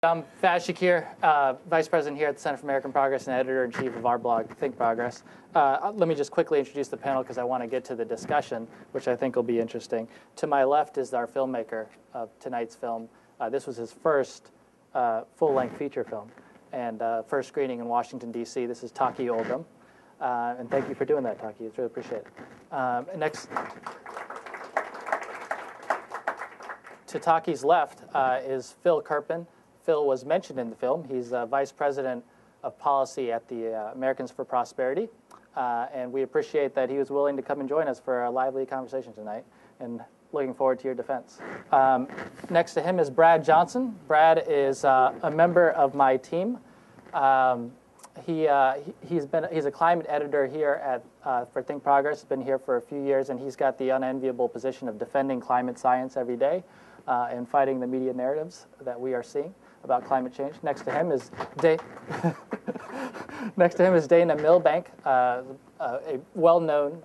I'm Faiz Shakir, Vice President here at the Center for American Progress and Editor-in-Chief of our blog, Think Progress. Let me just quickly introduce the panel because I want to get to the discussion, which I think will be interesting. To my left is our filmmaker of tonight's film. This was his first full-length feature film and first screening in Washington, D.C. This is Taki Oldham. And thank you for doing that, Taki. It's really appreciated. Next, to Taki's left is Phil Kerpen. Phil was mentioned in the film. He's Vice President of Policy at the Americans for Prosperity. And we appreciate that he was willing to come and join us for a lively conversation tonight. And looking forward to your defense. Next to him is Brad Johnson. Brad is a member of my team. He's a climate editor here for Think Progress. He's been here for a few years, and he's got the unenviable position of defending climate science every day and fighting the media narratives that we are seeing about climate change. Next to him is Dana Milbank, a well-known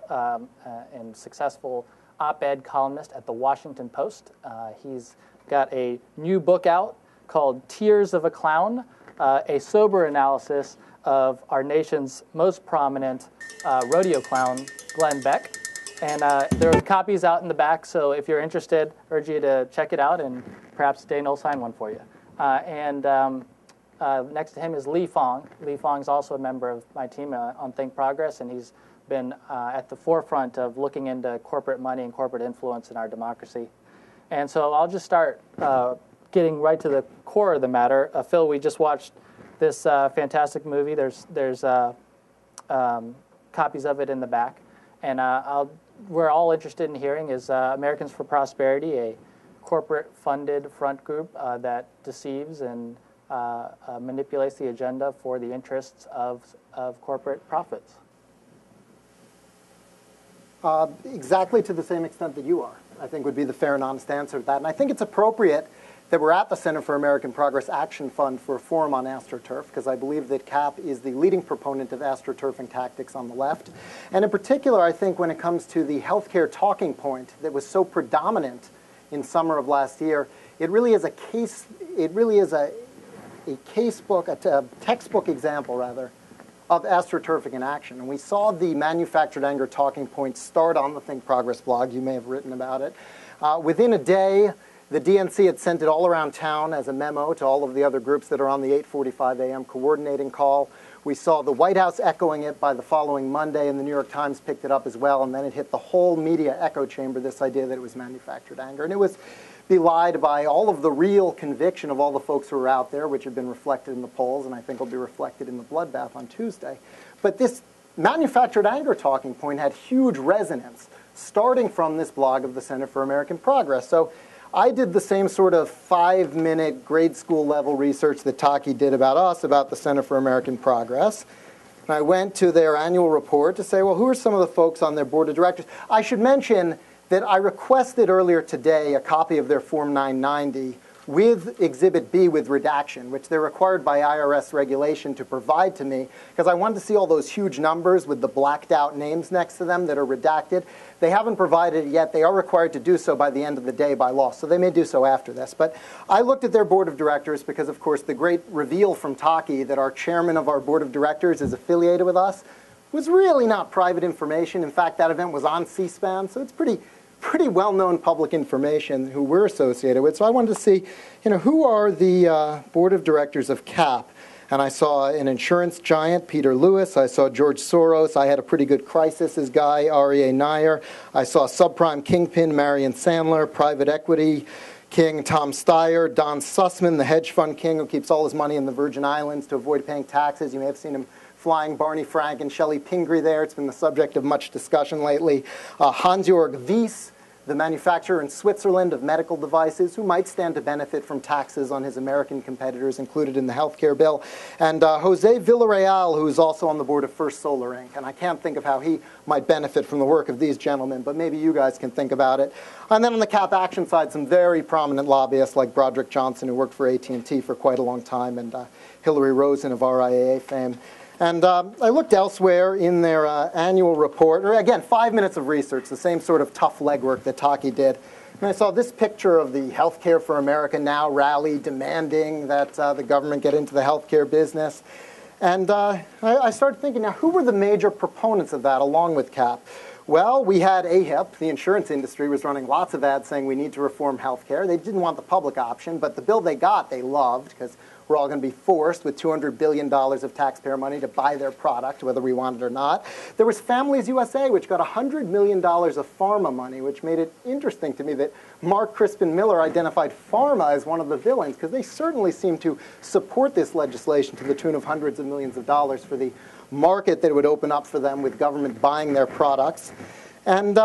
and successful op-ed columnist at the Washington Post. He's got a new book out called Tears of a Clown, a sober analysis of our nation's most prominent rodeo clown, Glenn Beck. And there are copies out in the back, so if you're interested, I urge you to check it out, and perhaps Dana will sign one for you. Next to him is Lee Fang. Lee Fang is also a member of my team on Think Progress, and he's been at the forefront of looking into corporate money and corporate influence in our democracy. And so I'll just start getting right to the core of the matter. Phil, we just watched this fantastic movie. There's copies of it in the back. And we're all interested in hearing is Americans for Prosperity, a corporate-funded front group that deceives and manipulates the agenda for the interests of corporate profits? Exactly to the same extent that you are, I think would be the fair and honest answer to that. And I think it's appropriate that we're at the Center for American Progress Action Fund for a forum on AstroTurf, because I believe that CAP is the leading proponent of AstroTurf and tactics on the left. And in particular, I think when it comes to the healthcare talking point that was so predominant in summer of last year, it really is a case, a textbook example, rather, of astroturfing in action. And we saw the manufactured anger talking point start on the Think Progress blog. You may have written about it. Within a day, the DNC had sent it all around town as a memo to all of the other groups that are on the 8:45 a.m. coordinating call. We saw the White House echoing it by the following Monday, and the New York Times picked it up as well, and then it hit the whole media echo chamber, this idea that it was manufactured anger. And it was belied by all of the real conviction of all the folks who were out there, which have been reflected in the polls, and I think will be reflected in the bloodbath on Tuesday. But this manufactured anger talking point had huge resonance, starting from this blog of the Center for American Progress. So I did the same sort of 5-minute grade school level research that Taki did about us, about the Center for American Progress. And I went to their annual report to say, well, who are some of the folks on their board of directors? I should mention that I requested earlier today a copy of their Form 990 with Exhibit B with redaction, which they're required by IRS regulation to provide to me, because I wanted to see all those huge numbers with the blacked out names next to them that are redacted. They haven't provided it yet. They are required to do so by the end of the day by law, so they may do so after this. But I looked at their board of directors because, of course, the great reveal from Taki that our chairman of our board of directors is affiliated with us was really not private information. In fact, that event was on C-SPAN, so it's pretty well-known public information who we're associated with. So I wanted to see, who are the board of directors of CAP? And I saw an insurance giant, Peter Lewis. I saw George Soros. I had a pretty good crisis guy, R.E.A. Nair. I saw subprime kingpin, Marion Sandler, private equity king, Tom Steyer, Don Sussman, the hedge fund king who keeps all his money in the Virgin Islands to avoid paying taxes. You may have seen him flying Barney Frank and Shelley Pingree there. It's been the subject of much discussion lately. Hans-Jörg Wyss, the manufacturer in Switzerland of medical devices, who might stand to benefit from taxes on his American competitors included in the healthcare bill. And Jose Villarreal, who is also on the board of First Solar Inc. And I can't think of how he might benefit from the work of these gentlemen, but maybe you guys can think about it. And then on the CAP Action side, some very prominent lobbyists like Broderick Johnson, who worked for AT&T for quite a long time, and Hillary Rosen of RIAA fame. And I looked elsewhere in their annual report, or again, 5 minutes of research, the same sort of tough legwork that Taki did. And I saw this picture of the Healthcare for America Now rally demanding that the government get into the healthcare business. And I started thinking, now, who were the major proponents of that along with CAP? Well, we had AHIP. The insurance industry was running lots of ads saying we need to reform healthcare. They didn't want the public option, but the bill they got, they loved, because we're all going to be forced with $200 billion of taxpayer money to buy their product, whether we want it or not. There was Families USA, which got $100 million of pharma money, which made it interesting to me that Mark Crispin Miller identified pharma as one of the villains, because they certainly seem to support this legislation to the tune of hundreds of millions of dollars for the market that it would open up for them with government buying their products. And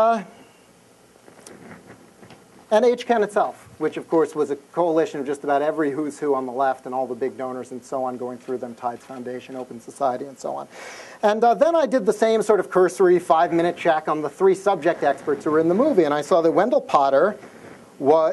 HCAN itself, which of course was a coalition of just about every who's who on the left and all the big donors and so on going through them, Tides Foundation, Open Society, and so on. And then I did the same sort of cursory 5-minute check on the 3 subject experts who were in the movie, and I saw that Wendell Potter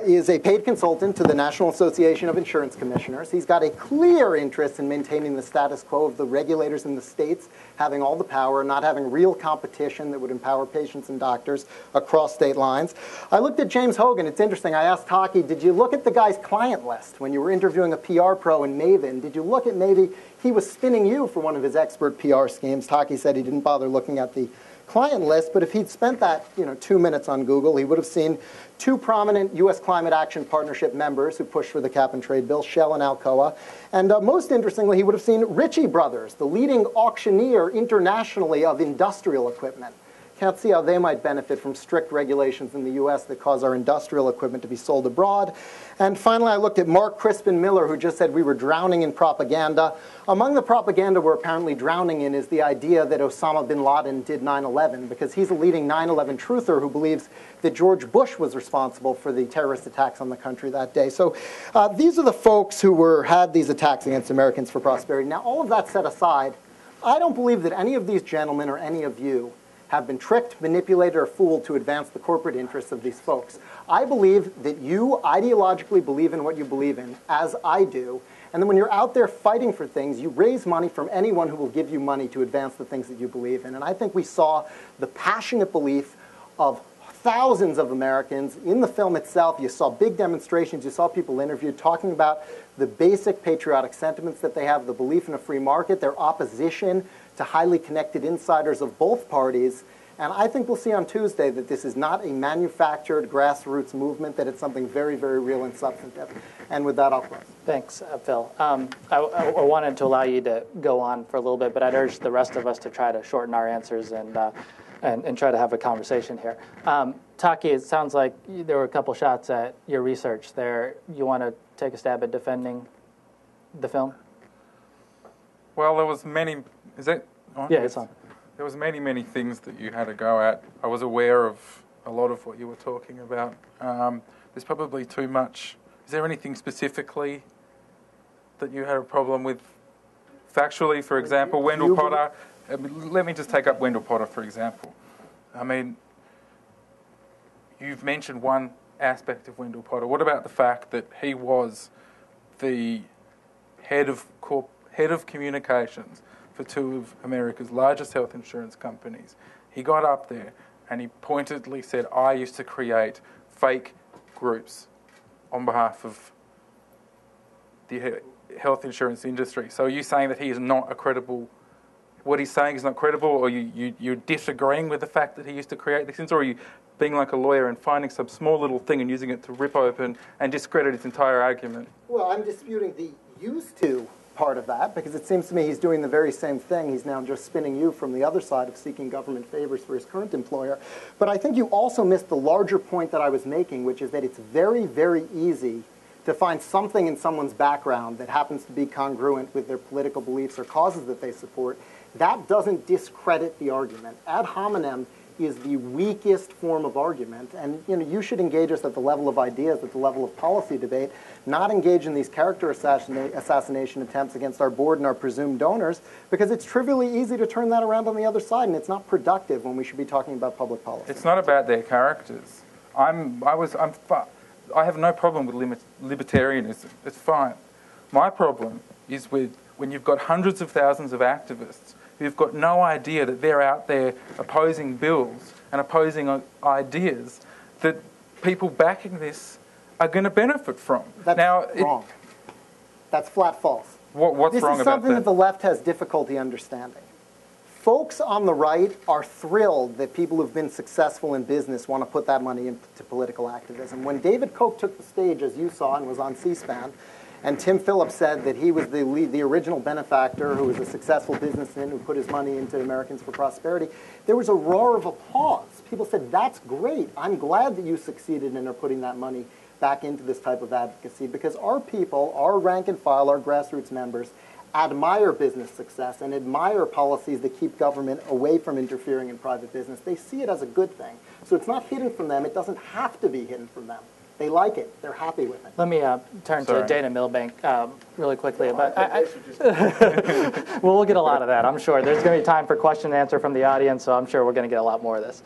is a paid consultant to the National Association of Insurance Commissioners. He's got a clear interest in maintaining the status quo of the regulators in the states having all the power, not having real competition that would empower patients and doctors across state lines. I looked at James Hogan. It's interesting. I asked Taki, did you look at the guy's client list when you were interviewing a PR pro in Maven? Did you look at maybe he was spinning you for one of his expert PR schemes? Taki said he didn't bother looking at the client list, but if he'd spent that 2 minutes on Google, he would have seen 2 prominent U.S. Climate Action Partnership members who pushed for the cap-and-trade bill, Shell and Alcoa. And most interestingly, he would have seen Ritchie Brothers, the leading auctioneer internationally of industrial equipment. Can't see how they might benefit from strict regulations in the U.S. that cause our industrial equipment to be sold abroad. And finally, I looked at Mark Crispin Miller, who just said we were drowning in propaganda. Among the propaganda we're apparently drowning in is the idea that Osama bin Laden did 9/11, because he's a leading 9/11 truther who believes that George Bush was responsible for the terrorist attacks on the country that day. So these are the folks who had these attacks against Americans for Prosperity. Now, all of that set aside, I don't believe that any of these gentlemen or any of you have been tricked, manipulated, or fooled to advance the corporate interests of these folks. I believe that you ideologically believe in what you believe in, as I do, and then when you're out there fighting for things, you raise money from anyone who will give you money to advance the things that you believe in. And I think we saw the passionate belief of thousands of Americans in the film itself. You saw big demonstrations, you saw people interviewed talking about the basic patriotic sentiments that they have, the belief in a free market, their opposition to highly connected insiders of both parties. And I think we'll see on Tuesday that this is not a manufactured grassroots movement, that it's something very, very real and substantive. And with that, I'll close. Thanks, Phil. I wanted to allow you to go on for a little bit, but I'd urge the rest of us to try to shorten our answers and try to have a conversation here. Taki, it sounds like there were a couple shots at your research there. You want to take a stab at defending the film? Well, there was many. Is that on? Yeah, it's on. There was many things that you had to go at. I was aware of a lot of what you were talking about. There's probably too much. Is there anything specifically that you had a problem with factually? For example, Wendell Potter. Let me just take up Wendell Potter, for example. I mean, you've mentioned one aspect of Wendell Potter. What about the fact that he was the head of communications for 2 of America's largest health insurance companies? He got up there and he pointedly said, I used to create fake groups on behalf of the health insurance industry. So are you saying that he is not a credible, what he's saying is not credible, or you're disagreeing with the fact that he used to create these things, or are you being like a lawyer and finding some small little thing and using it to rip open and discredit its entire argument? Well, I'm disputing the used to part of that, because it seems to me he's doing the very same thing. He's now just spinning you from the other side of seeking government favors for his current employer. But I think you also missed the larger point that I was making, which is that it's very, very easy to find something in someone's background that happens to be congruent with their political beliefs or causes that they support. That doesn't discredit the argument. Ad hominem is the weakest form of argument, and you should engage us at the level of ideas, at the level of policy debate, not engage in these character assassination attempts against our board and our presumed donors, because it's trivially easy to turn that around on the other side, and it's not productive when we should be talking about public policy. It's not about their characters. I have no problem with libertarianism. It's fine. My problem is with when you've got hundreds of thousands of activists who've got no idea that they're out there opposing bills and opposing ideas that people backing this are going to benefit from. That's now, wrong. That's flat false. What's wrong about that? This is something that the left has difficulty understanding. Folks on the right are thrilled that people who've been successful in business want to put that money into political activism. When David Koch took the stage, as you saw, and was on C-SPAN, and Tim Phillips said that he was the original benefactor who was a successful businessman who put his money into Americans for Prosperity, there was a roar of applause. People said, that's great. I'm glad that you succeeded and are putting that money back into this type of advocacy, because our people, our rank and file, our grassroots members, admire business success and admire policies that keep government away from interfering in private business. They see it as a good thing. So it's not hidden from them. It doesn't have to be hidden from them. They like it. They're happy with it. Let me turn to Dana Milbank really quickly. But we'll get a lot of that, I'm sure. There's going to be time for question and answer from the audience, so I'm sure we're going to get a lot more of this.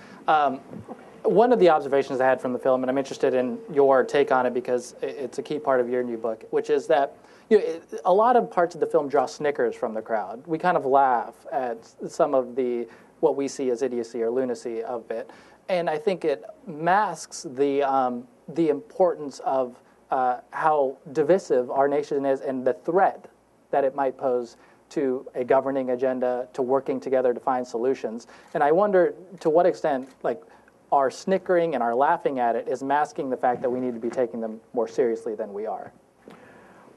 One of the observations I had from the film, and I'm interested in your take on it because it's a key part of your new book, which is that a lot of parts of the film draw snickers from the crowd. We kind of laugh at some of what we see as idiocy or lunacy of it, and I think it masks the importance of how divisive our nation is and the threat that it might pose to a governing agenda, to working together to find solutions. And I wonder to what extent, our snickering and our laughing at it is masking the fact that we need to be taking them more seriously than we are.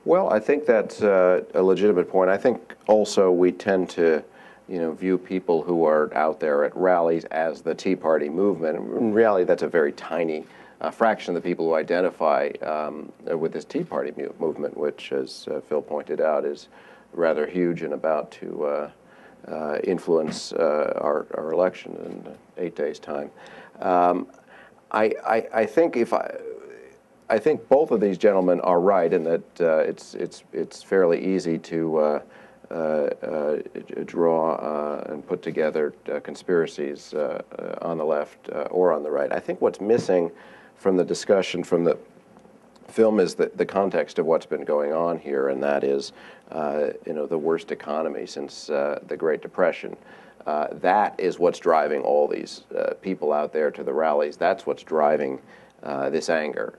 Well, I think that's a legitimate point. I think also we tend to, view people who are out there at rallies as the Tea Party movement. In reality, that's a very tiny fraction of the people who identify with this Tea Party movement, which, as Phil pointed out, is rather huge and about to influence our election in 8 days' time. I think both of these gentlemen are right in that it's fairly easy to draw and put together conspiracies on the left or on the right. I think what's missing from the discussion from the film is the context of what's been going on here, and that is the worst economy since the Great Depression. That is what's driving all these people out there to the rallies. That's what's driving this anger.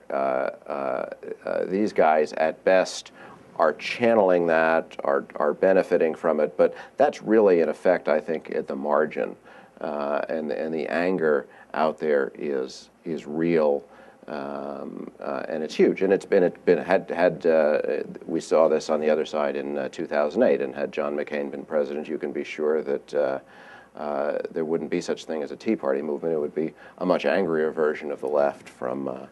These guys, at best, are channeling that, are benefiting from it, but that's really, in effect, I think, at the margin. And the anger out there is real, and it's huge. And we saw this on the other side in 2008. And had John McCain been president, you can be sure that there wouldn't be such thing as a Tea Party movement. It would be a much angrier version of the left from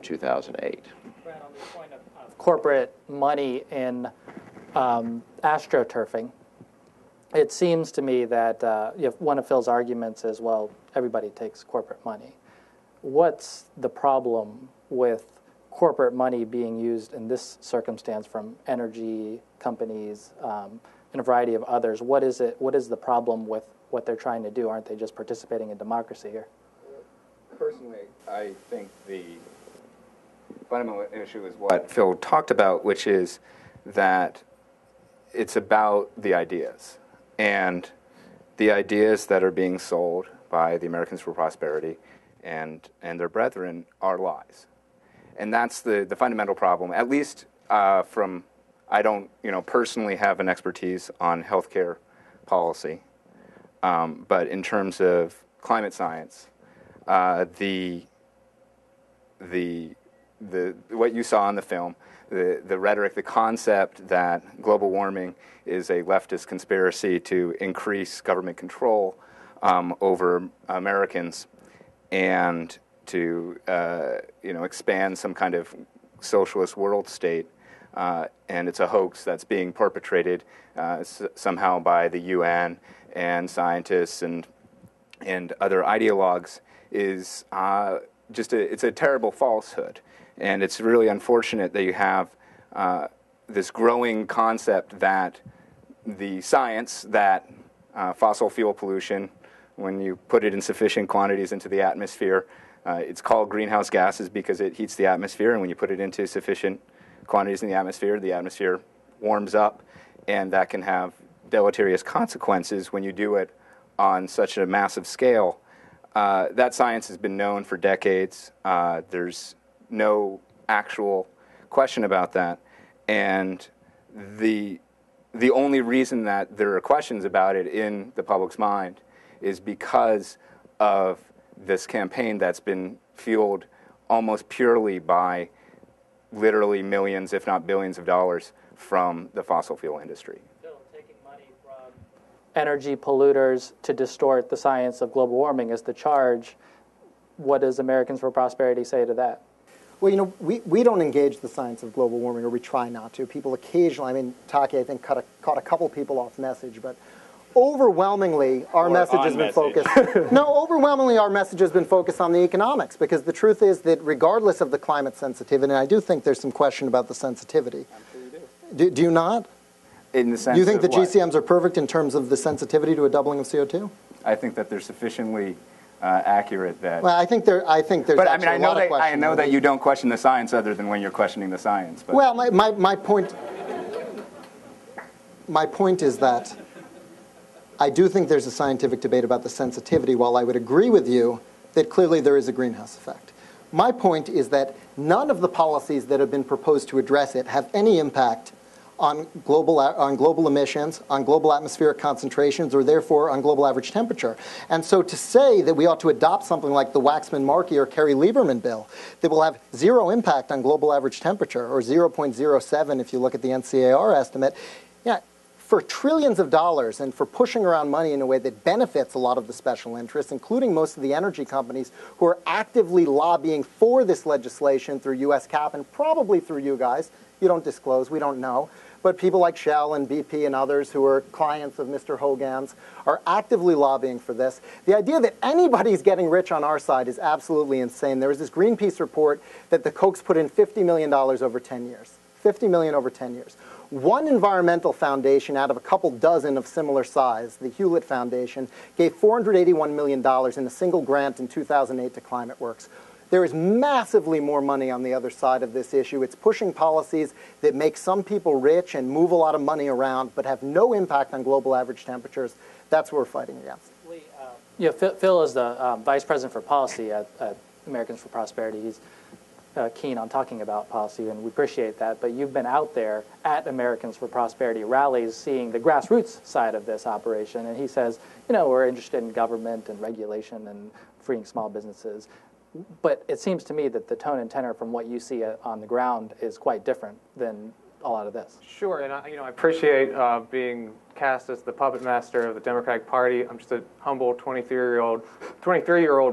2008. Brad, on the point of corporate money in astroturfing, it seems to me that one of Phil's arguments is, well, everybody takes corporate money. What's the problem with corporate money being used in this circumstance from energy companies and a variety of others? What is the problem with what they're trying to do? Aren't they just participating in democracy here? Personally, I think the fundamental issue is what Phil talked about, which is that it's about the ideas. And the ideas that are being sold by the Americans for Prosperity and their brethren are lies. And that's the fundamental problem, at least from, I don't personally have an expertise on healthcare policy, but in terms of climate science, what you saw in the film, the rhetoric, the concept that global warming is a leftist conspiracy to increase government control over Americans and to expand some kind of socialist world state, and it's a hoax that's being perpetrated somehow by the UN and scientists and other ideologues is it's a terrible falsehood. And it's really unfortunate that you have this growing concept that the science that fossil fuel pollution, when you put it in sufficient quantities into the atmosphere, it's called greenhouse gases because it heats the atmosphere, and when you put it into sufficient quantities in the atmosphere warms up, and that can have deleterious consequences when you do it on such a massive scale. That science has been known for decades. There's no actual question about that. And the only reason that there are questions about it in the public's mind is because of this campaign that's been fueled almost purely by literally millions, if not billions of dollars from the fossil fuel industry. Taking money from energy polluters to distort the science of global warming is the charge. What does Americans for Prosperity say to that? Well, you know, we don't engage the science of global warming, or we try not to. People occasionally, I mean, Taki, I think, caught a couple people off message, but overwhelmingly, our message has been focused. No, overwhelmingly, our message has been focused on the economics, because the truth is that regardless of the climate sensitivity, and I do think there's some question about the sensitivity. I'm sure you do. Do you not? In the sense do you think of the GCMs are perfect in terms of the sensitivity to a doubling of CO2? I think that they're sufficiently accurate that. Well, I think there's. But I mean, I know that you don't question the science other than when you're questioning the science. But. Well, my point. My point is that I do think there's a scientific debate about the sensitivity, while I would agree with you that clearly there is a greenhouse effect. My point is that none of the policies that have been proposed to address it have any impact on global emissions, on global atmospheric concentrations, or therefore on global average temperature. And so to say that we ought to adopt something like the Waxman-Markey or Kerry-Lieberman bill that will have zero impact on global average temperature, or 0.07 if you look at the NCAR estimate, yeah, for trillions of dollars and for pushing around money in a way that benefits a lot of the special interests, including most of the energy companies who are actively lobbying for this legislation through U.S. CAP and probably through you guys. You don't disclose, we don't know. But people like Shell and BP and others who are clients of Mr. Hogan's are actively lobbying for this. The idea that anybody's getting rich on our side is absolutely insane. There was this Greenpeace report that the Kochs put in $50 million over 10 years. $50 million over 10 years. One environmental foundation out of a couple dozen of similar size, the Hewlett Foundation, gave $481 million in a single grant in 2008 to ClimateWorks. There is massively more money on the other side of this issue. It's pushing policies that make some people rich and move a lot of money around, but have no impact on global average temperatures. That's what we're fighting against. Yeah, Phil is the Vice President for Policy at Americans for Prosperity. He's keen on talking about policy, and we appreciate that. But you've been out there at Americans for Prosperity rallies seeing the grassroots side of this operation, and he says, you know, we're interested in government and regulation and freeing small businesses. But it seems to me that the tone and tenor from what you see on the ground is quite different than a lot of this. Sure, and I appreciate being cast as the puppet master of the Democratic Party. I'm just a humble 23-year-old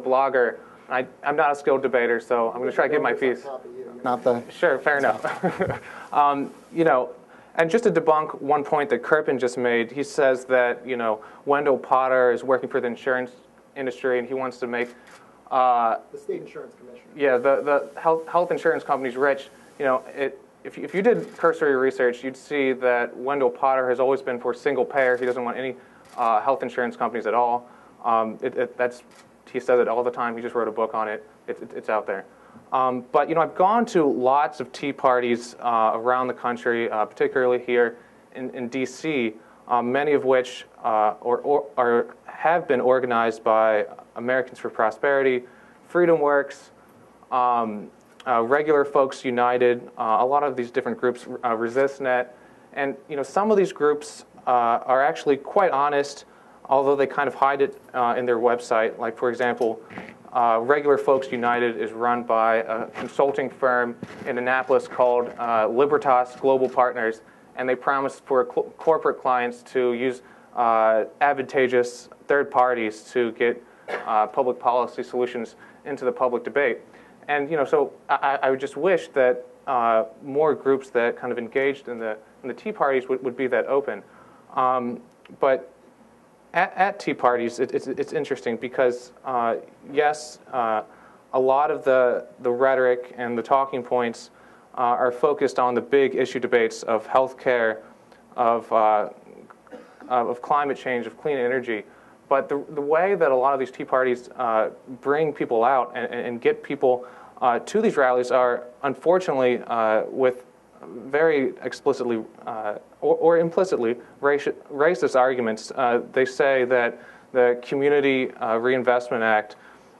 blogger. I'm not a skilled debater, so I'm going to try to give my piece. Not the. Sure, fair enough. And just to debunk one point that Kerpen just made, he says that Wendell Potter is working for the insurance industry and he wants to make the state insurance commissioner. Yeah, the health insurance companies rich. If you did cursory research, you'd see that Wendell Potter has always been for single payer. He doesn't want any health insurance companies at all. He says it all the time. He just wrote a book on it. It's out there. But I've gone to lots of tea parties around the country, particularly here in D.C., many of which have been organized by Americans for Prosperity, Freedom Works, Regular Folks United, a lot of these different groups, ResistNet, and some of these groups are actually quite honest, although they kind of hide it in their website. Like, for example, Regular Folks United is run by a consulting firm in Annapolis called Libertas Global Partners, and they promise for corporate clients to use advantageous third parties to get public policy solutions into the public debate. And so I would just wish that more groups that kind of engaged in the tea parties would be that open. But at tea parties, it's interesting because yes, a lot of the rhetoric and the talking points are focused on the big issue debates of healthcare, of climate change, of clean energy. But the way that a lot of these tea parties bring people out and get people to these rallies are, unfortunately, with very explicitly or implicitly racist arguments. They say that the Community Reinvestment Act,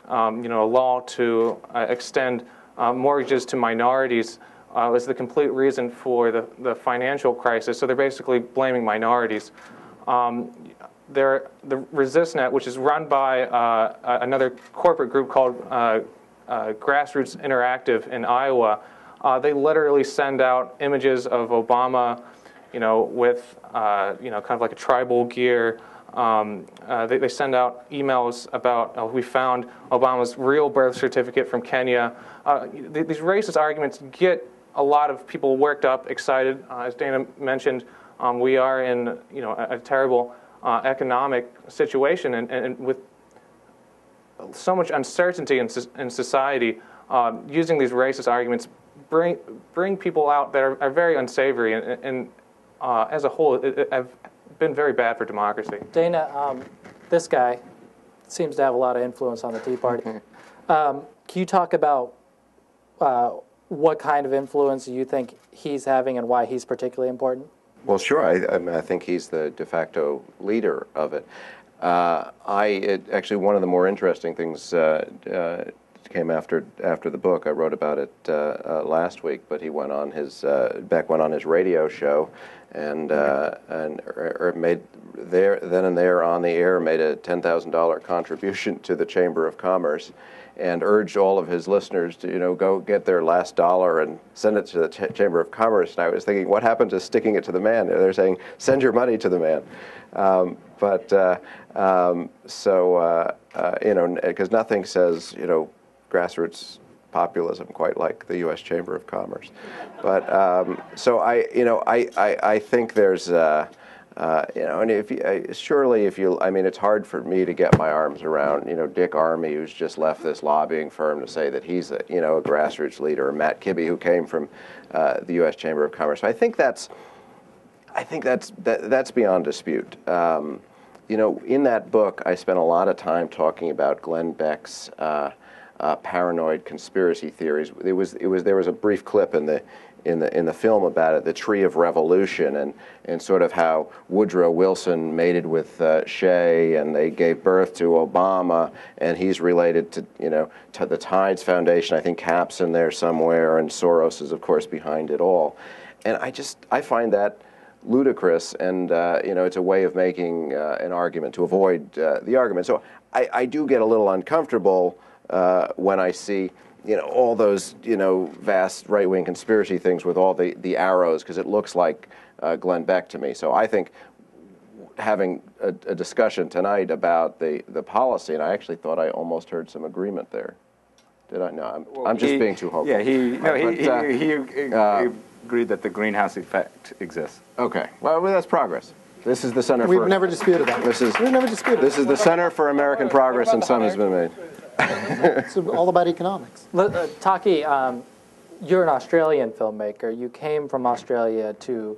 a law to extend mortgages to minorities, was the complete reason for the financial crisis. So they're basically blaming minorities. The ResistNet, which is run by another corporate group called Grassroots Interactive in Iowa, they literally send out images of Obama, with kind of like a tribal gear. They send out emails about we found Obama's real birth certificate from Kenya. These racist arguments get a lot of people worked up, excited. As Dana mentioned, we are in a terrible economic situation, and with so much uncertainty in society, using these racist arguments bring people out that are very unsavory, and as a whole, have been very bad for democracy. Dana, this guy seems to have a lot of influence on the Tea Party. Can you talk about what kind of influence you think he's having and why he's particularly important? Well, sure. I think he's the de facto leader of it. Actually, one of the more interesting things came after the book. I wrote about it last week, but he went on Beck went on his radio show, and made then and there on the air made a $10,000 contribution to the Chamber of Commerce, and urged all of his listeners to go get their last dollar and send it to the Chamber of Commerce. And I was thinking, what happened to sticking it to the man? They're saying, send your money to the man. Because nothing says grassroots populism quite like the U.S. Chamber of Commerce. But I think there's and if it's hard for me to get my arms around Dick Armey, who's just left this lobbying firm, to say that he's a grassroots leader, or Matt Kibbe, who came from the U.S. Chamber of Commerce. So I think that's beyond dispute. In that book, I spent a lot of time talking about Glenn Beck's paranoid conspiracy theories. There was a brief clip in the film about it, the Tree of Revolution, and sort of how Woodrow Wilson mated with Shea, and they gave birth to Obama, and he's related to to the Tides Foundation. I think Cap's in there somewhere, and Soros is of course behind it all. And I find that ludicrous, and it's a way of making an argument to avoid the argument. So I do get a little uncomfortable when I see all those vast right-wing conspiracy things with all the arrows, because it looks like Glenn Beck to me. So I think having a discussion tonight about the policy, and I actually thought I almost heard some agreement there. Did I? No, I'm just being too hopeful. Yeah, he agreed that the greenhouse effect exists. Okay, well that's progress. This is the Center We've never disputed that. We've never disputed This is the Center for American Progress, and some has been made. It's all about economics. Taki, you're an Australian filmmaker. You came from Australia to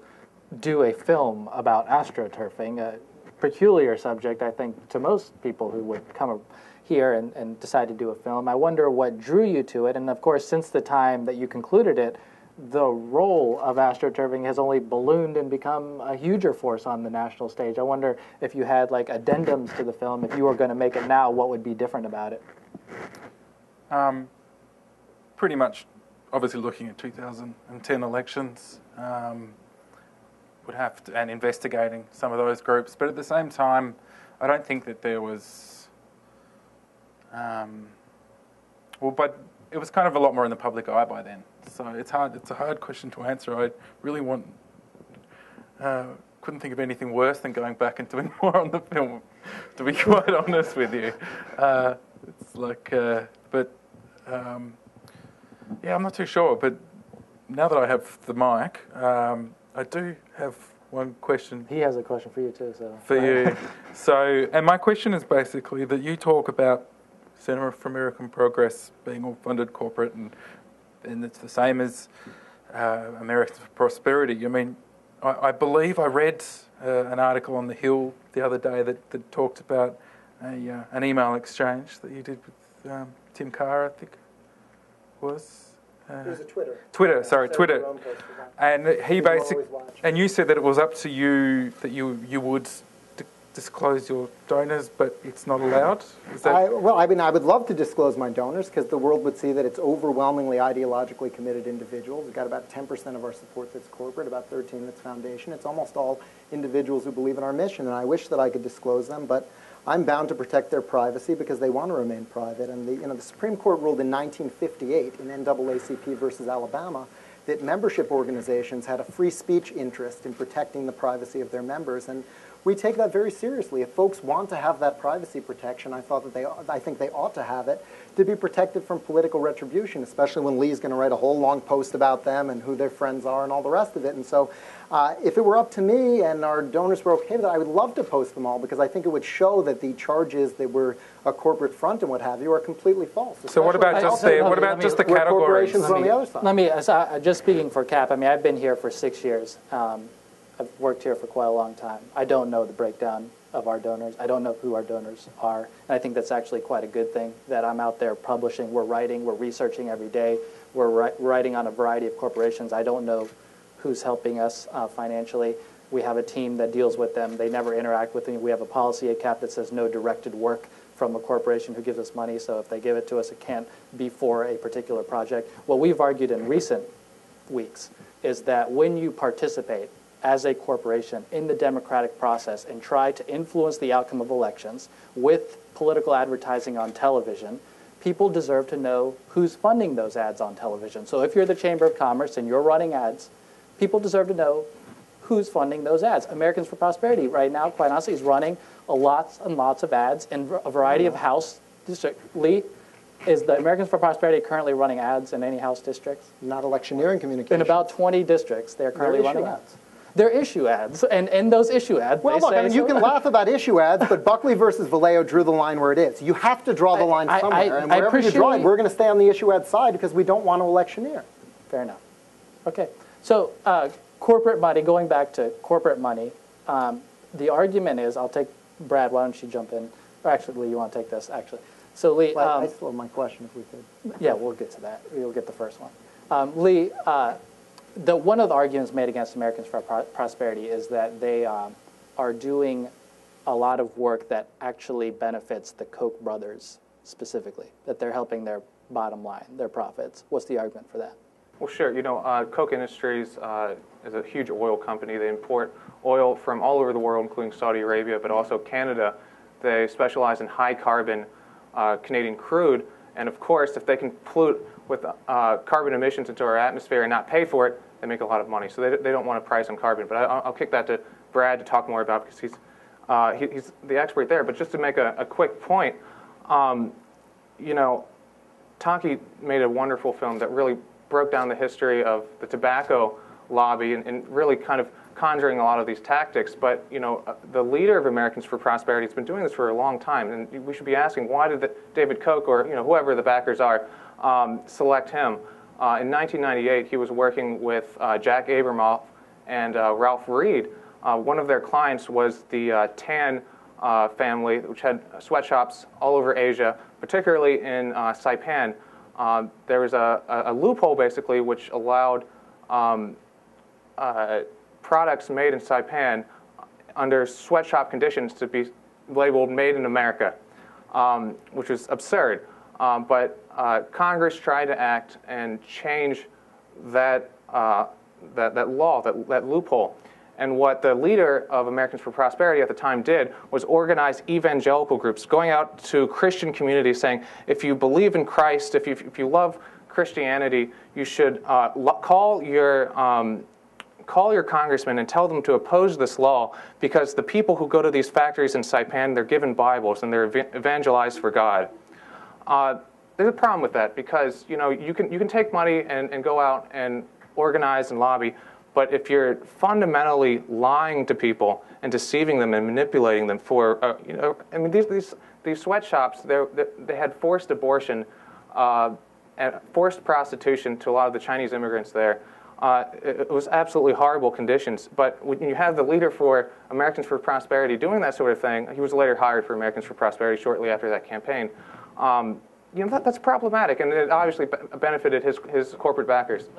do a film about astroturfing, a peculiar subject, I think, to most people who would come here and decide to do a film. I wonder what drew you to it, and of course, since the time that you concluded it, the role of astroturfing has only ballooned and become a huger force on the national stage. I wonder if you had addendums to the film. If you were going to make it now, what would be different about it? Pretty much, obviously looking at 2010 elections, would have to, and investigating some of those groups. But at the same time, I don't think that there was, but it was kind of a lot more in the public eye by then. So it's hard. It's a hard question to answer. I really couldn't think of anything worse than going back and doing more on the film, to be quite honest with you. It's I'm not too sure. But now that I have the mic, I do have one question. He has a question for you too. For you. And my question is basically that you talk about Center for American Progress being all funded corporate, and it's the same as Americans for Prosperity. I mean, I believe I read an article on The Hill the other day that talked about an email exchange that you did with Tim Carr, I think was. It was a Twitter. Twitter. And he basically, and you said that it was up to you that you would disclose your donors, but it's not allowed? Is that I would love to disclose my donors because the world would see that it's overwhelmingly ideologically committed individuals. We've got about 10% of our support that's corporate, about 13% that's foundation. It's almost all individuals who believe in our mission, and I wish that I could disclose them, but I'm bound to protect their privacy because they want to remain private. And the Supreme Court ruled in 1958 in NAACP versus Alabama that membership organizations had a free speech interest in protecting the privacy of their members, and we take that very seriously. If folks want to have that privacy protection, I think they ought to have it to be protected from political retribution, especially when Lee's going to write a whole long post about them and who their friends are and all the rest of it. And so if it were up to me and our donors were okay with it, I would love to post them all because I think it would show that the charges that were a corporate front and what have you are completely false. So what about just the categories? Corporations on the other side. Just speaking for CAP, I mean, I've been here for 6 years. I've worked here for quite a long time. I don't know the breakdown of our donors. I don't know who our donors are. And I think that's actually quite a good thing that I'm out there publishing. We're writing, we're researching every day. We're writing on a variety of corporations. I don't know who's helping us financially. We have a team that deals with them. They never interact with me. We have a policy at CAP that says no directed work from a corporation who gives us money. So if they give it to us, it can't be for a particular project. What we've argued in recent weeks is that when you participate as a corporation in the democratic process and try to influence the outcome of elections with political advertising on television, people deserve to know who's funding those ads on television. So if you're the Chamber of Commerce and you're running ads, people deserve to know who's funding those ads. Americans for Prosperity right now, quite honestly, is running lots and lots of ads in a variety of House districts. Lee, is the Americans for Prosperity currently running ads in any House districts? Not electioneering communications. In about 20 districts, they're currently running ads. They're issue ads, and in those issue ads, well, look, I mean, you can laugh about issue ads, but Buckley versus Vallejo drew the line where it is. You have to draw the line somewhere, and wherever you draw it, we're going to stay on the issue ad side because we don't want to electioneer. Fair enough. Okay, so corporate money, going back to corporate money, the argument is, I'll take, Brad, why don't you jump in? Or actually, Lee, you want to take this, actually. So, Lee. Well, I still have my question if we could. Yeah, we'll get to that. We'll get the first one. Lee, one of the arguments made against Americans for Prosperity is that they are doing a lot of work that actually benefits the Koch brothers specifically, that they're helping their bottom line, their profits. What's the argument for that? Well, sure. You know, Koch Industries is a huge oil company. They import oil from all over the world, including Saudi Arabia, but also Canada. They specialize in high carbon Canadian crude. And of course, if they can pollute with carbon emissions into our atmosphere and not pay for it, they make a lot of money. So they don't want to price on carbon. But I'll kick that to Brad to talk more about because he's the expert there. But just to make a quick point, you know, Taki made a wonderful film that really broke down the history of the tobacco lobby and really kind of conjuring a lot of these tactics. But you know, the leader of Americans for Prosperity has been doing this for a long time, and we should be asking, why did David Koch or whoever the backers are select him? In 1998, he was working with Jack Abramoff and Ralph Reid. One of their clients was the Tan family, which had sweatshops all over Asia, particularly in Saipan. There was a loophole, basically, which allowed products made in Saipan under sweatshop conditions to be labeled "Made in America," which was absurd. But Congress tried to act and change that law, that loophole. And what the leader of Americans for Prosperity at the time did was organize evangelical groups, going out to Christian communities saying, if you believe in Christ, if you love Christianity, you should call your congressman and tell them to oppose this law, because the people who go to these factories in Saipan, they're given Bibles and they're evangelized for God. There's a problem with that, because you can take money and go out and organize and lobby, but if you're fundamentally lying to people and deceiving them and manipulating them for, I mean, these sweatshops, they had forced abortion and forced prostitution to a lot of the Chinese immigrants there. It was absolutely horrible conditions. But when you have the leader for Americans for Prosperity doing that sort of thing, he was later hired for Americans for Prosperity shortly after that campaign. That's problematic, and it obviously benefited his corporate backers.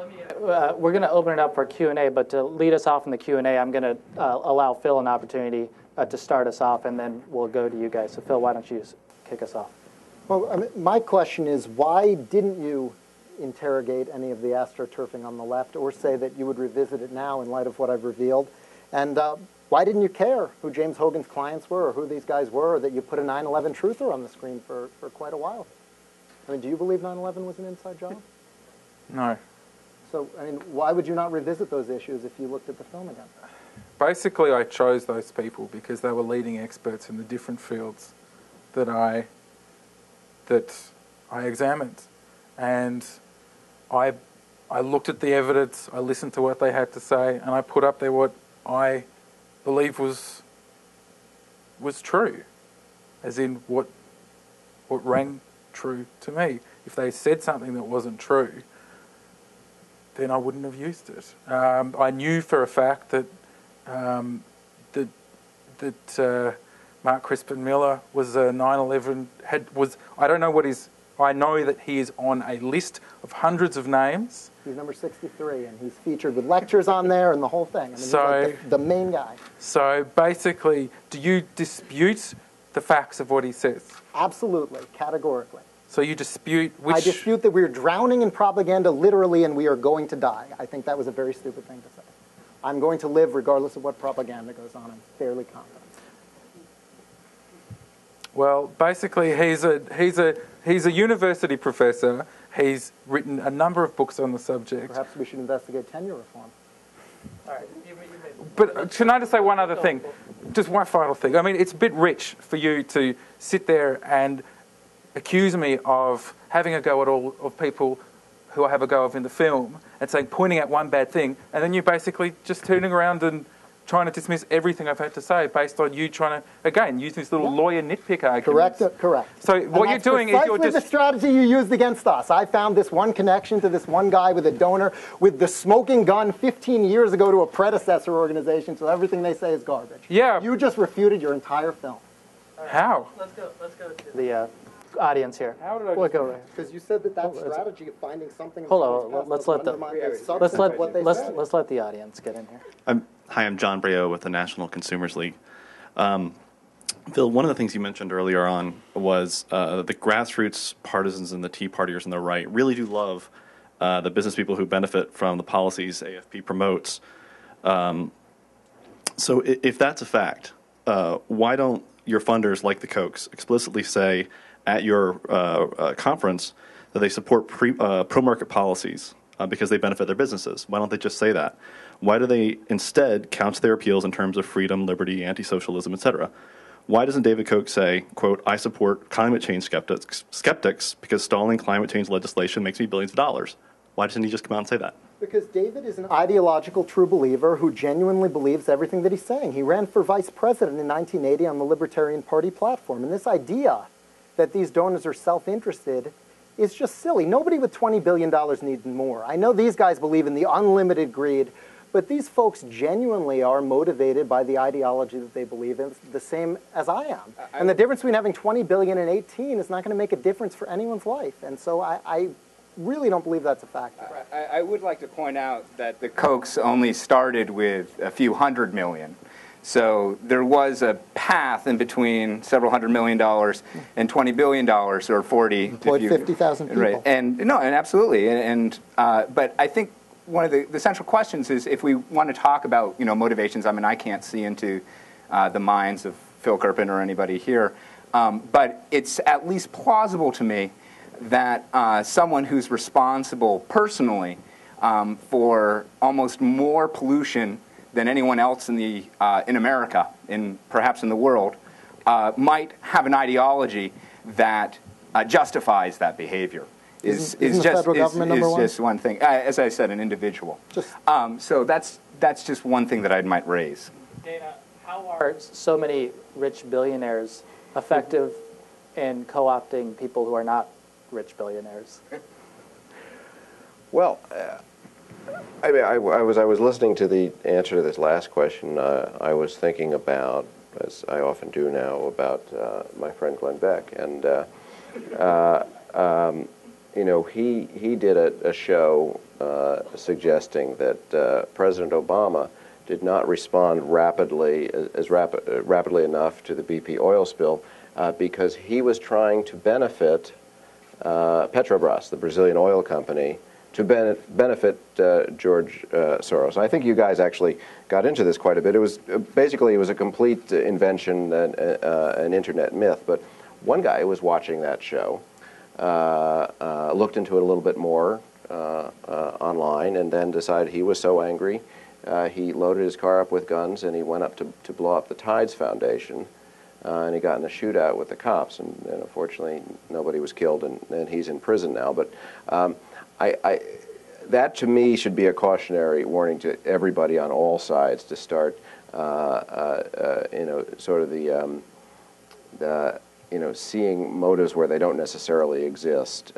We're going to open it up for Q&A, but to lead us off in the Q&A, I'm going to allow Phil an opportunity to start us off, and then we'll go to you guys. So Phil, why don't you kick us off? Well, I mean, my question is, why didn't you interrogate any of the astroturfing on the left, or say that you would revisit it now in light of what I've revealed? And why didn't you care who James Hogan's clients were or who these guys were, or that you put a 9/11 truther on the screen for quite a while? I mean, do you believe 9/11 was an inside job? No. So, I mean, why would you not revisit those issues if you looked at the film again? Basically, I chose those people because they were leading experts in the different fields that I examined. And I looked at the evidence, I listened to what they had to say, and I put up there what I believe was true, as in what rang true to me. If they said something that wasn't true, then I wouldn't have used it. I knew for a fact that Mark Crispin Miller was a 9/11 I don't know what his. I know that he is on a list of hundreds of names. He's number 63, and he's featured with lectures on there and the whole thing. I mean, he's like the main guy. So basically, do you dispute the facts of what he says? Absolutely, categorically. So you dispute which... I dispute that we're drowning in propaganda literally and we are going to die. I think that was a very stupid thing to say. I'm going to live regardless of what propaganda goes on. I'm fairly confident. Well, basically, he's a university professor. He's written a number of books on the subject. Perhaps we should investigate tenure reform. All right. But can I just say one other thing? Just one final thing. I mean, it's a bit rich for you to sit there and accuse me of having a go at all of people who I have a go of in the film and saying, pointing at one bad thing, and then you basically just turning around and trying to dismiss everything I've had to say based on you trying to, again, use this little lawyer nitpick argument. Correct. So what you're doing is you're just... the strategy you used against us. I found this one connection to this one guy with a donor with the smoking gun 15 years ago to a predecessor organization, so everything they say is garbage. Yeah. You just refuted your entire film. Right. How? Let's go to the audience here. How did I... We'll go right. Because you said that strategy of finding something... Hold on, let's let the audience get in here. Hi, I'm John Breo with the National Consumers League. Phil, one of the things you mentioned earlier on was the grassroots partisans and the Tea Partiers on the right really do love the business people who benefit from the policies AFP promotes. So if that's a fact, why don't your funders, like the Kochs, explicitly say at your conference that they support pro-market policies because they benefit their businesses? Why don't they just say that? Why do they instead couch their appeals in terms of freedom, liberty, anti-socialism, etc.? Why doesn't David Koch say, quote, I support climate change skeptics because stalling climate change legislation makes me billions of dollars? Why doesn't he just come out and say that? Because David is an ideological true believer who genuinely believes everything that he's saying. He ran for vice president in 1980 on the Libertarian Party platform. And this idea that these donors are self-interested is just silly. Nobody with $20 billion needs more. I know these guys believe in the unlimited greed, but these folks genuinely are motivated by the ideology that they believe in, the same as I am. And the difference between having 20 billion and 18 is not going to make a difference for anyone's life. And so I really don't believe that's a factor. I would like to point out that the Kochs only started with a few $100 million. So there was a path in between several $100 million and $20 billion, or 40. Employed 50,000 people. Right. And absolutely. But I think one of the central questions is if we want to talk about motivations. I mean, I can't see into the minds of Phil Kerpen or anybody here, but it's at least plausible to me that someone who's responsible personally for almost more pollution than anyone else in America, perhaps in the world, might have an ideology that justifies that behavior. Isn't the federal government number one? Just one thing. As I said, an individual. So that's just one thing that I might raise. Dana, how are so many rich billionaires effective in co-opting people who are not rich billionaires? Well, I mean, I was listening to the answer to this last question. I was thinking about, as I often do now, about my friend Glenn Beck, and he did a show suggesting that President Obama did not respond rapidly rapidly enough to the BP oil spill because he was trying to benefit Petrobras, the Brazilian oil company, to benefit George Soros. I think you guys actually got into this quite a bit. It was basically a complete invention, an internet myth. But one guy was watching that show, looked into it a little bit more online, and then decided he was so angry, he loaded his car up with guns and he went up to blow up the Tides Foundation. And he got in a shootout with the cops, and unfortunately nobody was killed, and he's in prison now. But that to me should be a cautionary warning to everybody on all sides to start, sort of seeing motives where they don't necessarily exist.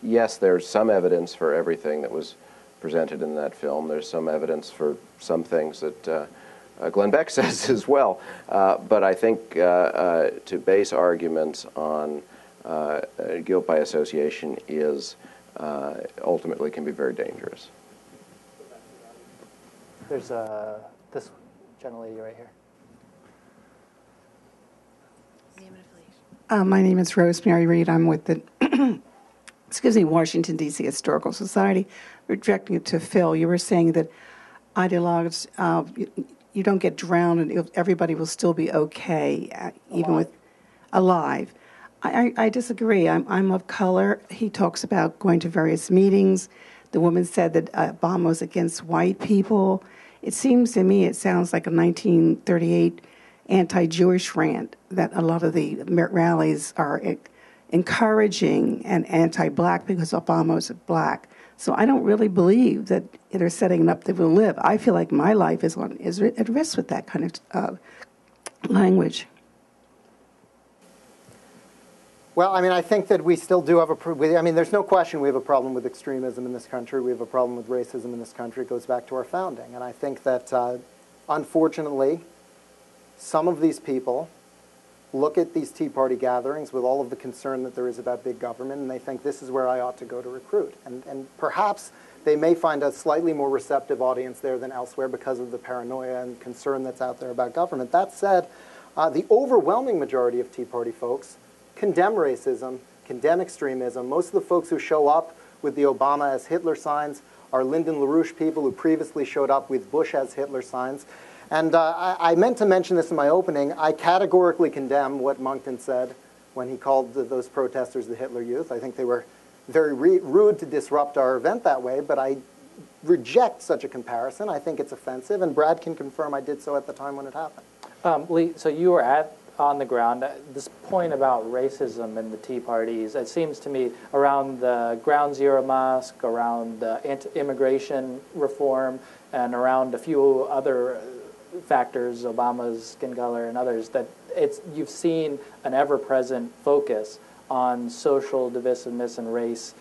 Yes, there's some evidence for everything that was presented in that film. There's some evidence for some things that Glenn Beck says as well. But I think to base arguments on guilt by association is ultimately can be very dangerous. There's this gentle lady right here. My name is Rosemary Reid. I'm with the Washington, D.C. Historical Society. Rejecting it to Phil, you were saying that ideologues, you don't get drowned and everybody will still be okay, even with alive. I disagree. I'm of color. He talks about going to various meetings. The woman said that Obama was against white people. It seems to me, it sounds like a 1938 anti-Jewish rant that a lot of the rallies are encouraging and anti-black because Obama was black. So I don't really believe that they're setting up that we'll live. I feel like my life is at risk with that kind of language. Well, I mean, I think that we still do have there's no question we have a problem with extremism in this country. We have a problem with racism in this country. It goes back to our founding. And I think that, unfortunately, some of these people look at these Tea Party gatherings with all of the concern that there is about big government, and they think this is where I ought to go to recruit. And perhaps they may find a slightly more receptive audience there than elsewhere because of the paranoia and concern that's out there about government. That said, the overwhelming majority of Tea Party folks condemn racism, condemn extremism. Most of the folks who show up with the Obama as Hitler signs are Lyndon LaRouche people who previously showed up with Bush as Hitler signs. And I meant to mention this in my opening. I categorically condemn what Monkton said when he called those protesters the Hitler Youth. I think they were very rude to disrupt our event that way, but I reject such a comparison. I think it's offensive, and Brad can confirm I did so at the time when it happened. Lee, so you were on the ground. This point about racism and the Tea Parties, it seems to me around the Ground Zero Mosque, around immigration reform, and around a few other factors, Obama's skin color and others, that you've seen an ever-present focus on social divisiveness and race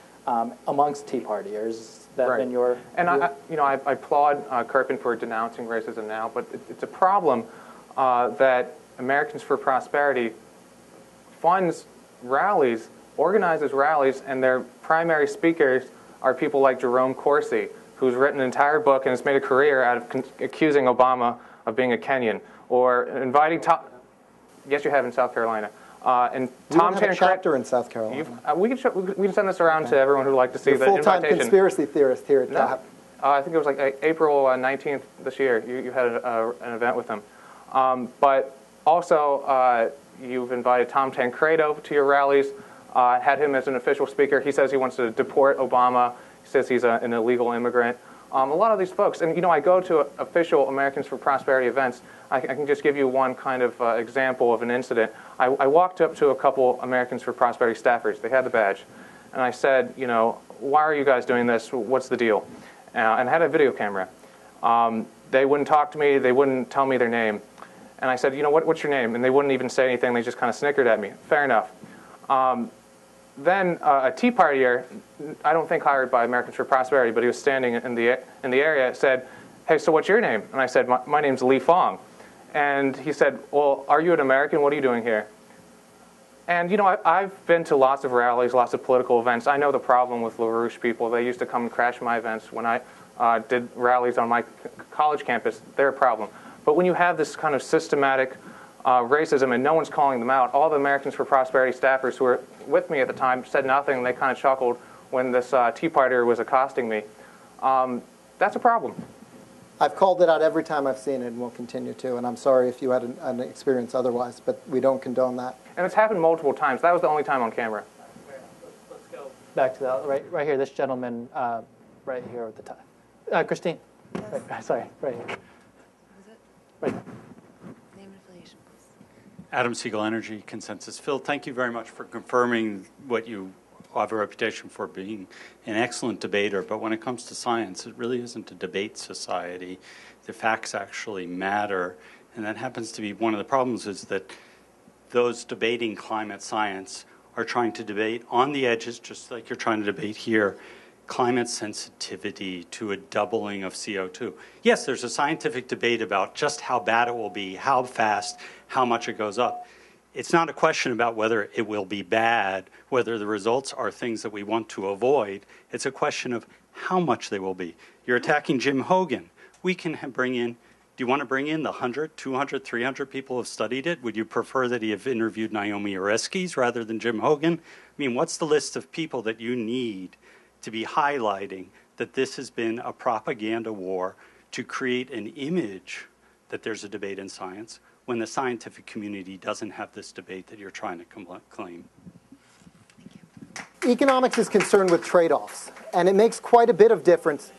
amongst Tea Partiers. That right. been your and I applaud Kerpen for denouncing racism now, but it's a problem that Americans for Prosperity funds rallies, organizes rallies, and their primary speakers are people like Jerome Corsi, who's written an entire book and has made a career out of accusing Obama of being a Kenyan, or inviting yes, you have in South Carolina. And Tom have a chapter in South Carolina. We can send this around to everyone who'd like to see the invitation. Full-time conspiracy theorist here at TAP. I think it was like April 19th this year. You had an event with them. But also, you've invited Tom Tancredo to your rallies, had him as an official speaker. He says he wants to deport Obama. He says he's an illegal immigrant. A lot of these folks, and I go to official Americans for Prosperity events. I can just give you one kind of example of an incident. I walked up to a couple Americans for Prosperity staffers. They had the badge. And I said, why are you guys doing this? What's the deal? And I had a video camera. They wouldn't talk to me. They wouldn't tell me their name. And I said, what's your name? And they wouldn't even say anything. They just kind of snickered at me. Fair enough. Then a Tea Partier, I don't think hired by Americans for Prosperity, but he was standing in the area, said, hey, so what's your name? And I said, my name's Lee Fang. And he said, well, are you an American? What are you doing here? And, I've been to lots of rallies, lots of political events. I know the problem with LaRouche people. They used to come and crash my events when I did rallies on my college campus, they're a problem. But when you have this kind of systematic racism and no one's calling them out, all the Americans for Prosperity staffers who were with me at the time said nothing, and they kind of chuckled when this Tea Partier was accosting me. That's a problem. I've called it out every time I've seen it, and will continue to. And I'm sorry if you had an experience otherwise, but we don't condone that. And it's happened multiple times. That was the only time on camera. Let's go back to the right here. This gentleman right here at the top. Christine. Yes. Right, sorry, right here. What was it? Right. Name and affiliation, please. Adam Siegel, Energy Consensus. Phil, thank you very much for confirming what you have a reputation for being an excellent debater, but when it comes to science, it really isn't a debate society. The facts actually matter, and that happens to be one of the problems, is that those debating climate science are trying to debate on the edges, just like you're trying to debate here, climate sensitivity to a doubling of CO2. Yes, there's a scientific debate about just how bad it will be, how fast, how much it goes up. It's not a question about whether it will be bad, whether the results are things that we want to avoid. It's a question of how much they will be. You're attacking Jim Hogan. We can bring in, do you want to bring in the 100, 200, 300 people who have studied it? Would you prefer that he have interviewed Naomi Oreskes rather than Jim Hogan? I mean, what's the list of people that you need to be highlighting that this has been a propaganda war to create an image that there's a debate in science, when the scientific community doesn't have this debate that you're trying to claim? Economics is concerned with trade-offs, and it makes quite a bit of difference.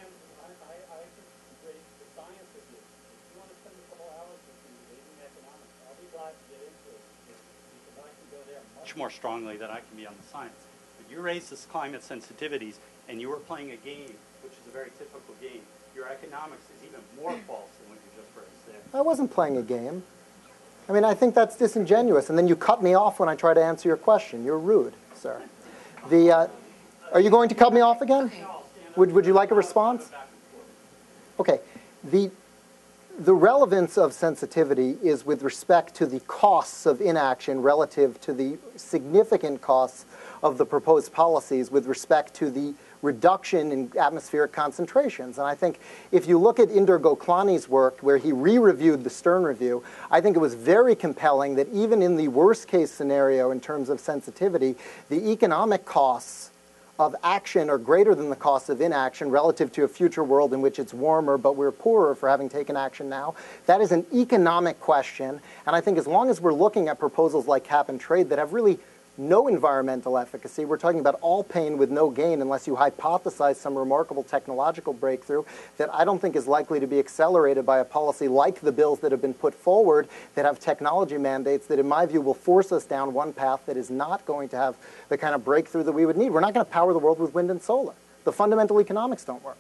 Much more strongly that I can be on the science. But you raised this climate sensitivities, and you were playing a game, which is a very typical game. Your economics is even more false than what you just raised there. I wasn't playing a game. I mean, I think that's disingenuous. And then you cut me off when I try to answer your question. You're rude, sir. Are you going to cut me off again? Would you like a response? Okay. The relevance of sensitivity is with respect to the costs of inaction relative to the significant costs of the proposed policies with respect to the reduction in atmospheric concentrations. And I think if you look at Inder Goklani's work, where he re-reviewed the Stern Review, I think it was very compelling that even in the worst case scenario in terms of sensitivity, the economic costs of action are greater than the costs of inaction relative to a future world in which it's warmer, but we're poorer for having taken action now. That is an economic question. And I think as long as we're looking at proposals like cap and trade that have really no environmental efficacy, we're talking about all pain with no gain unless you hypothesize some remarkable technological breakthrough that I don't think is likely to be accelerated by a policy like the bills that have been put forward that have technology mandates that, in my view, will force us down one path that is not going to have the kind of breakthrough that we would need. We're not going to power the world with wind and solar. The fundamental economics don't work.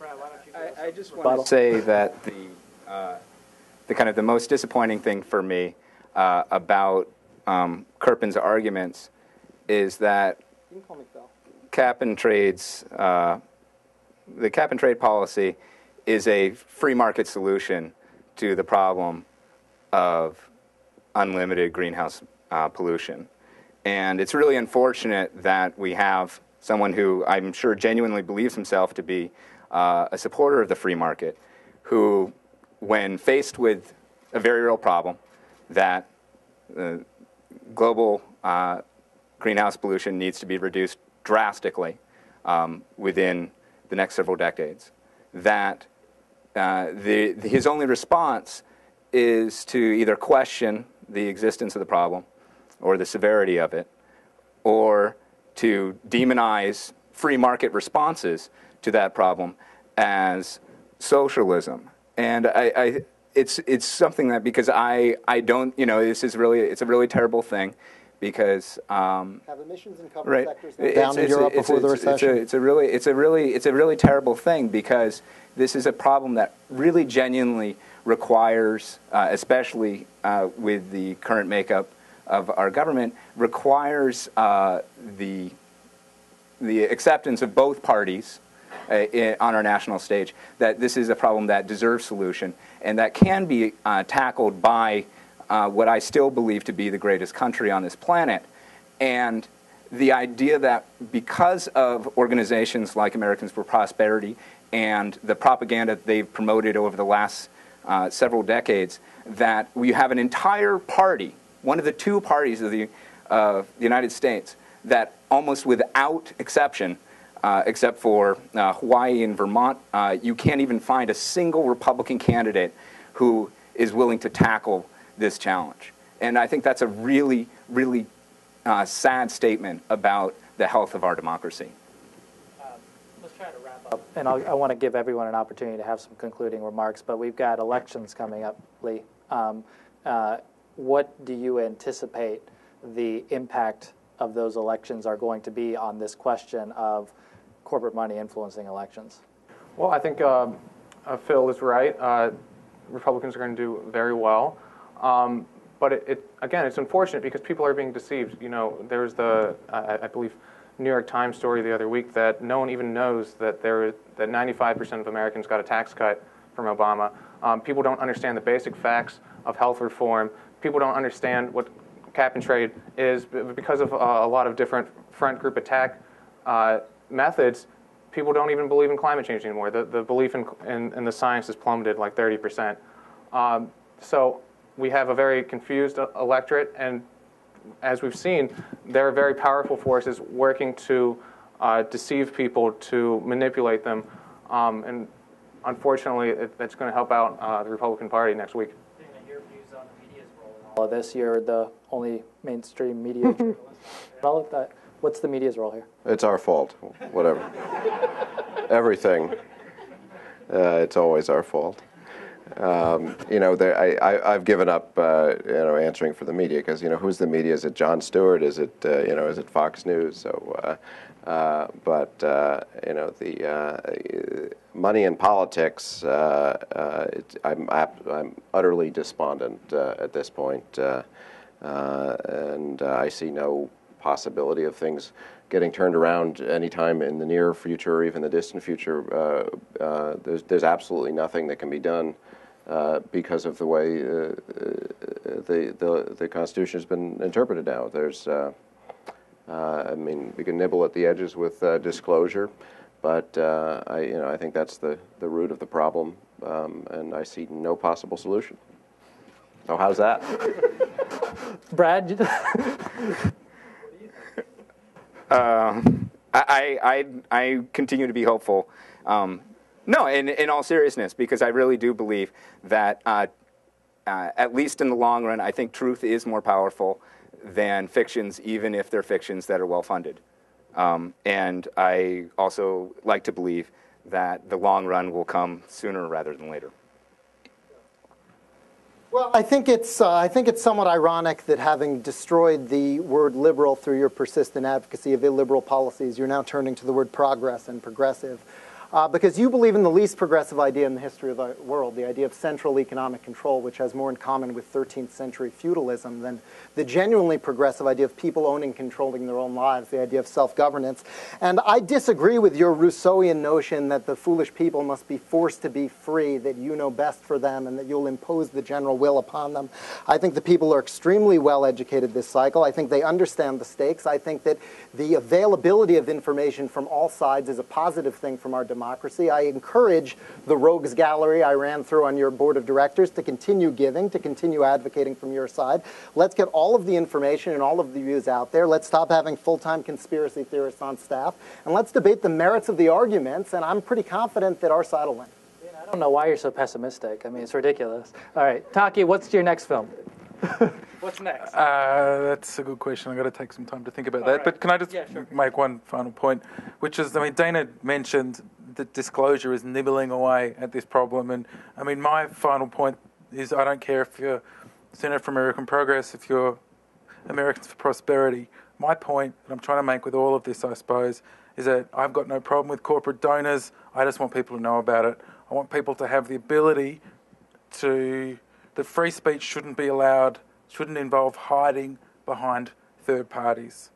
I just want to say that the kind of the most disappointing thing for me about Kerpen's arguments is that cap and trades, the cap and trade policy is a free market solution to the problem of unlimited greenhouse pollution. And it's really unfortunate that we have someone who I'm sure genuinely believes himself to be a supporter of the free market, who, when faced with a very real problem that global greenhouse pollution needs to be reduced drastically within the next several decades, that his only response is to either question the existence of the problem or the severity of it, or to demonize free market responses to that problem as socialism. And it's something that, because I don't, this is really, it's a really terrible thing. Because have emissions in covered sectors down in Europe before the recession? It's a really terrible thing, because this is a problem that really genuinely requires, especially with the current makeup of our government, requires the acceptance of both parties on our national stage, that this is a problem that deserves solution and that can be tackled by what I still believe to be the greatest country on this planet. And the idea that because of organizations like Americans for Prosperity and the propaganda they've promoted over the last several decades, that we have an entire party, one of the two parties of the United States, that almost without exception, except for Hawaii and Vermont, you can't even find a single Republican candidate who is willing to tackle this challenge. And I think that's a really, really sad statement about the health of our democracy. Let's try to wrap up. And I want to give everyone an opportunity to have some concluding remarks, but we've got elections coming up, Lee. What do you anticipate the impact of those elections are going to be on this question of corporate money influencing elections? Well, I think Phil is right. Republicans are going to do very well. But again, it's unfortunate because people are being deceived. You know, there's the, I believe, New York Times story the other week that no one even knows that that 95% of Americans got a tax cut from Obama. People don't understand the basic facts of health reform. People don't understand what cap and trade is because of a lot of different front group attack methods. People don't even believe in climate change anymore. The belief in the science has plummeted like 30%. So we have a very confused electorate, and as we've seen, there are very powerful forces working to deceive people, to manipulate them, and unfortunately, that's going to help out the Republican Party next week. Your views on the media's role in all of this? You're the only mainstream media journalist. What's the media's role here? It's our fault, whatever. Everything. It's always our fault. You know, I've given up, you know, answering for the media because, you know, who's the media? Is it Jon Stewart? Is it, you know, is it Fox News? So, but you know, the money in politics, I'm utterly despondent at this point, and I see no possibility of things getting turned around anytime in the near future or even the distant future. There's absolutely nothing that can be done because of the way the Constitution has been interpreted now. There's, I mean, we can nibble at the edges with disclosure, but I think that's the root of the problem, and I see no possible solution. So how's that? Brad? I continue to be hopeful. No, in all seriousness, because I really do believe that, at least in the long run, I think truth is more powerful than fictions, even if they're fictions that are well-funded. And I also like to believe that the long run will come sooner rather than later. Well, I think it's somewhat ironic that having destroyed the word liberal through your persistent advocacy of illiberal policies, you're now turning to the word progress and progressive. Because you believe in the least progressive idea in the history of the world, the idea of central economic control, which has more in common with 13th century feudalism than the genuinely progressive idea of people owning and controlling their own lives, the idea of self-governance. And I disagree with your Rousseauian notion that the foolish people must be forced to be free, that you know best for them, and that you'll impose the general will upon them. I think the people are extremely well educated this cycle. I think they understand the stakes. I think that the availability of information from all sides is a positive thing from our democracy. I encourage the rogues gallery I ran through on your board of directors to continue giving, to continue advocating from your side. Let's get all of the information and all of the views out there. Let's stop having full-time conspiracy theorists on staff, and let's debate the merits of the arguments, and I'm pretty confident that our side will win. I don't know why you're so pessimistic. I mean, it's ridiculous. All right, Taki, what's your next film? What's next? That's a good question. I've got to take some time to think about that. Right. But can I just make one final point, which is, I mean, Dana mentioned that disclosure is nibbling away at this problem. And, I mean, my final point is I don't care if you're Center for American Progress, if you're Americans for Prosperity. My point that I'm trying to make with all of this, I suppose, is that I've got no problem with corporate donors. I just want people to know about it. I want people to have the ability to... that free speech shouldn't be allowed, shouldn't involve hiding behind third parties.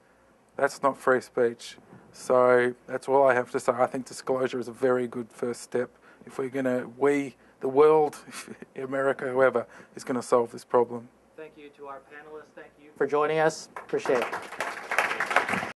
That's not free speech. So that's all I have to say. I think disclosure is a very good first step if we're going to, the world, America, whoever, is going to solve this problem. Thank you to our panelists. Thank you for joining us. Appreciate it.